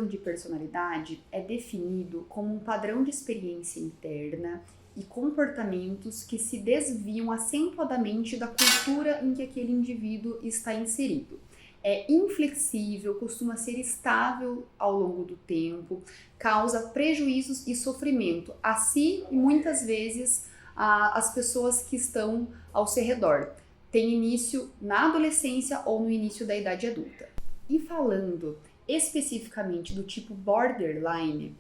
transtorno de personalidade é definido como um padrão de experiência interna e comportamentos que se desviam acentuadamente da cultura em que aquele indivíduo está inserido. É inflexível, costuma ser estável ao longo do tempo, causa prejuízos e sofrimento a si e muitas vezes às pessoas que estão ao seu redor. Tem início na adolescência ou no início da idade adulta. E falando especificamente do tipo borderline,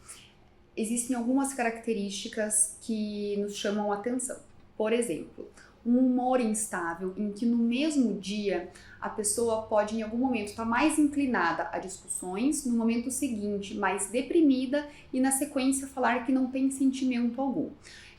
existem algumas características que nos chamam a atenção. Por exemplo, um humor instável em que no mesmo dia a pessoa pode em algum momento estar mais inclinada a discussões, no momento seguinte mais deprimida e na sequência falar que não tem sentimento algum.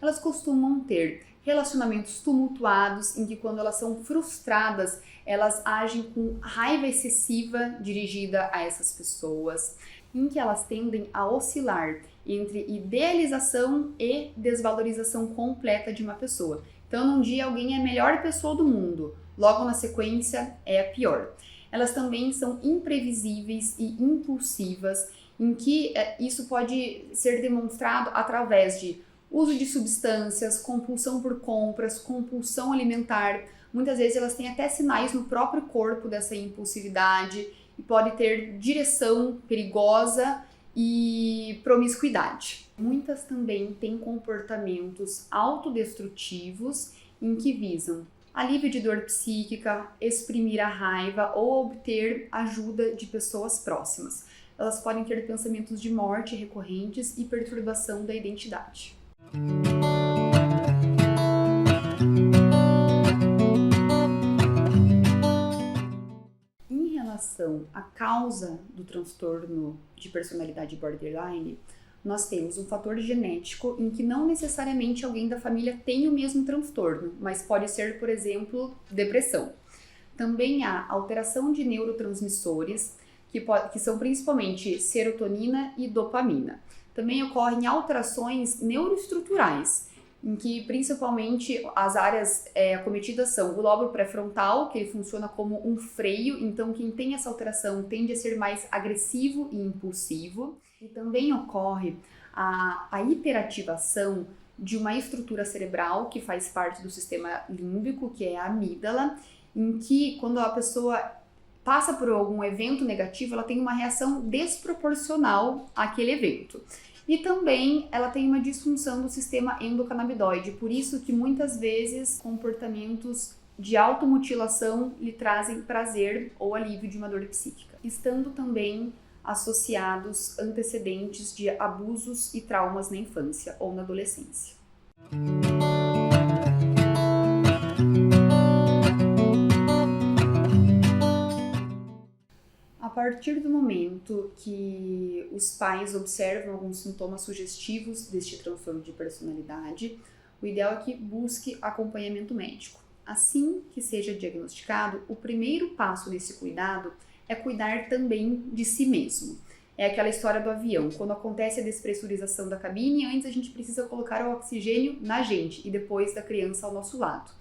Elas costumam ter relacionamentos tumultuados em que quando elas são frustradas, elas agem com raiva excessiva dirigida a essas pessoas, em que elas tendem a oscilar entre idealização e desvalorização completa de uma pessoa. Então, num dia alguém é a melhor pessoa do mundo, logo na sequência é a pior. Elas também são imprevisíveis e impulsivas, em que isso pode ser demonstrado através de uso de substâncias, compulsão por compras, compulsão alimentar. Muitas vezes elas têm até sinais no próprio corpo dessa impulsividade e pode ter direção perigosa e promiscuidade. Muitas também têm comportamentos autodestrutivos em que visam alívio de dor psíquica, exprimir a raiva ou obter ajuda de pessoas próximas. Elas podem ter pensamentos de morte recorrentes e perturbação da identidade. Em relação à causa do transtorno de personalidade borderline, nós temos um fator genético em que não necessariamente alguém da família tem o mesmo transtorno, mas pode ser, por exemplo, depressão. Também há alteração de neurotransmissores, que são principalmente serotonina e dopamina. Também ocorrem alterações neuroestruturais, em que principalmente as áreas acometidas são o lóbulo pré-frontal, que ele funciona como um freio, então quem tem essa alteração tende a ser mais agressivo e impulsivo. E também ocorre a hiperativação de uma estrutura cerebral que faz parte do sistema límbico, que é a amígdala, em que quando a pessoa passa por algum evento negativo, ela tem uma reação desproporcional àquele evento. E também ela tem uma disfunção do sistema endocannabinoide, por isso que muitas vezes comportamentos de automutilação lhe trazem prazer ou alívio de uma dor psíquica, estando também associados antecedentes de abusos e traumas na infância ou na adolescência. A partir do momento que os pais observam alguns sintomas sugestivos deste transtorno de personalidade, o ideal é que busque acompanhamento médico. Assim que seja diagnosticado, o primeiro passo nesse cuidado é cuidar também de si mesmo. É aquela história do avião, quando acontece a despressurização da cabine, antes a gente precisa colocar o oxigênio na gente e depois da criança ao nosso lado.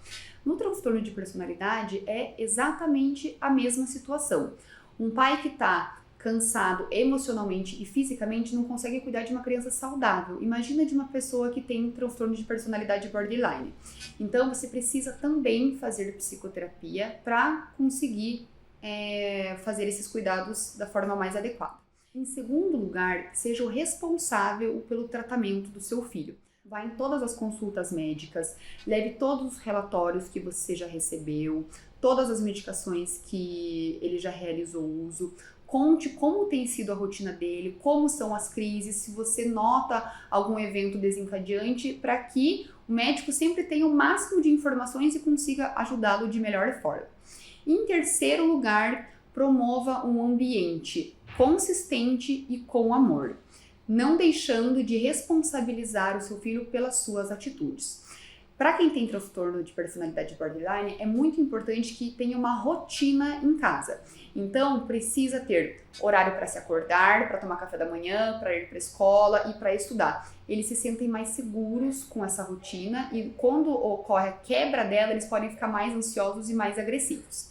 No transtorno de personalidade é exatamente a mesma situação. Um pai que está cansado emocionalmente e fisicamente não consegue cuidar de uma criança saudável. Imagina de uma pessoa que tem transtorno de personalidade borderline. Então você precisa também fazer psicoterapia para conseguir fazer esses cuidados da forma mais adequada. Em segundo lugar, seja o responsável pelo tratamento do seu filho. Vá em todas as consultas médicas, leve todos os relatórios que você já recebeu, todas as medicações que ele já realizou uso, conte como tem sido a rotina dele, como são as crises, se você nota algum evento desencadeante, para que o médico sempre tenha o máximo de informações e consiga ajudá-lo de melhor forma. Em terceiro lugar, promova um ambiente consistente e com amor, não deixando de responsabilizar o seu filho pelas suas atitudes. Para quem tem transtorno de personalidade borderline, é muito importante que tenha uma rotina em casa. Então, precisa ter horário para se acordar, para tomar café da manhã, para ir para a escola e para estudar. Eles se sentem mais seguros com essa rotina e quando ocorre a quebra dela, eles podem ficar mais ansiosos e mais agressivos.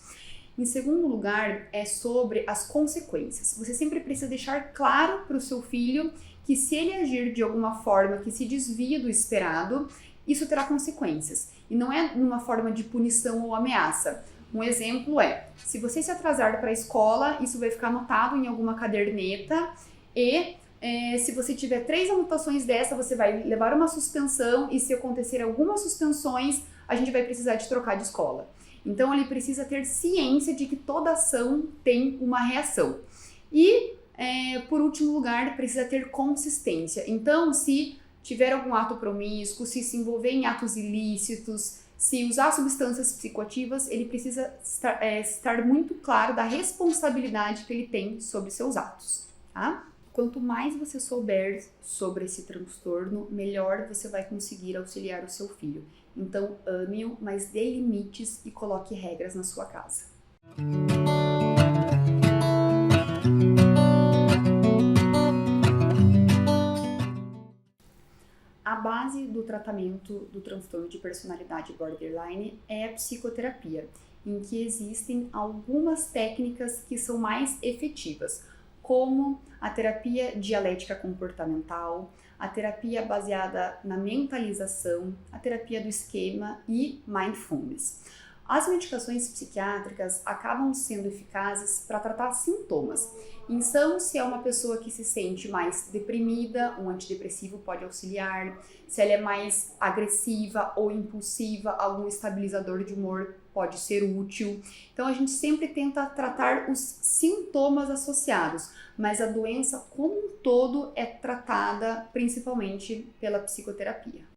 Em segundo lugar, é sobre as consequências. Você sempre precisa deixar claro para o seu filho que se ele agir de alguma forma que se desvia do esperado, isso terá consequências. E não é numa forma de punição ou ameaça. Um exemplo é, se você se atrasar para a escola, isso vai ficar anotado em alguma caderneta e se você tiver 3 anotações dessa, você vai levar uma suspensão e se acontecer algumas suspensões, a gente vai precisar de trocar de escola. Então, ele precisa ter ciência de que toda ação tem uma reação. E, por último lugar, precisa ter consistência. Então, se tiver algum ato promíscuo, se envolver em atos ilícitos, se usar substâncias psicoativas, ele precisa estar muito claro da responsabilidade que ele tem sobre seus atos, tá? Quanto mais você souber sobre esse transtorno, melhor você vai conseguir auxiliar o seu filho. Então, ame-o, mas dê limites e coloque regras na sua casa. A base do tratamento do transtorno de personalidade borderline é a psicoterapia, em que existem algumas técnicas que são mais efetivas, como a terapia dialética comportamental, a terapia baseada na mentalização, a terapia do esquema e mindfulness. As medicações psiquiátricas acabam sendo eficazes para tratar sintomas. Então, se é uma pessoa que se sente mais deprimida, um antidepressivo pode auxiliar. Se ela é mais agressiva ou impulsiva, algum estabilizador de humor pode ser útil. Então, a gente sempre tenta tratar os sintomas associados, mas a doença como um todo é tratada principalmente pela psicoterapia.